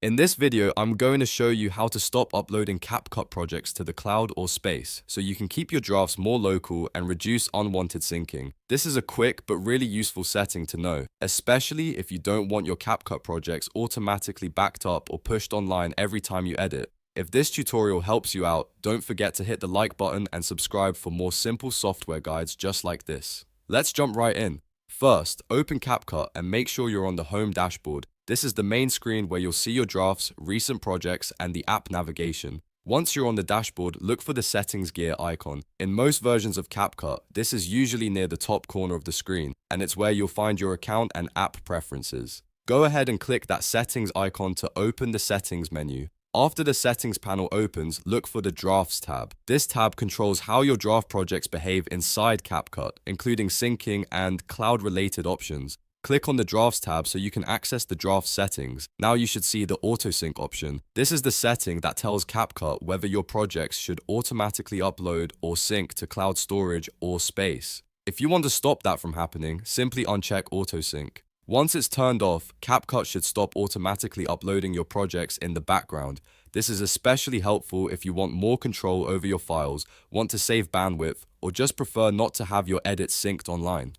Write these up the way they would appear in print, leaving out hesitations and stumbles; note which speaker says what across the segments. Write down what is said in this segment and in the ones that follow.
Speaker 1: In this video, I'm going to show you how to stop uploading CapCut projects to the cloud or space, so you can keep your drafts more local and reduce unwanted syncing. This is a quick but really useful setting to know, especially if you don't want your CapCut projects automatically backed up or pushed online every time you edit. If this tutorial helps you out, don't forget to hit the like button and subscribe for more simple software guides just like this. Let's jump right in. First, open CapCut and make sure you're on the home dashboard. This is the main screen where you'll see your drafts, recent projects, and the app navigation. Once you're on the dashboard, look for the settings gear icon. In most versions of CapCut, this is usually near the top corner of the screen, and it's where you'll find your account and app preferences. Go ahead and click that settings icon to open the settings menu. After the settings panel opens, look for the Drafts tab. This tab controls how your draft projects behave inside CapCut, including syncing and cloud-related options. Click on the Drafts tab so you can access the draft settings. Now you should see the Auto-Sync option. This is the setting that tells CapCut whether your projects should automatically upload or sync to cloud storage or space. If you want to stop that from happening, simply uncheck Auto-Sync. Once it's turned off, CapCut should stop automatically uploading your projects in the background. This is especially helpful if you want more control over your files, want to save bandwidth, or just prefer not to have your edits synced online.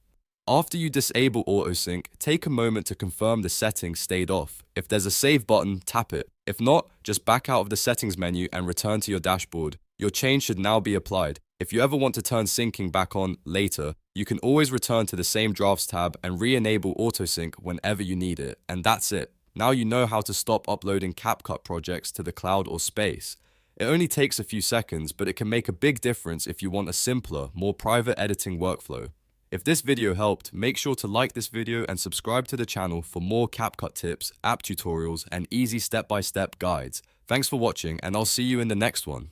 Speaker 1: After you disable auto-sync, take a moment to confirm the settings stayed off. If there's a save button, tap it. If not, just back out of the settings menu and return to your dashboard. Your change should now be applied. If you ever want to turn syncing back on later, you can always return to the same Drafts tab and re-enable auto-sync whenever you need it. And that's it. Now you know how to stop uploading CapCut projects to the cloud or space. It only takes a few seconds, but it can make a big difference if you want a simpler, more private editing workflow. If this video helped, make sure to like this video and subscribe to the channel for more CapCut tips, app tutorials, and easy step-by-step guides. Thanks for watching, and I'll see you in the next one.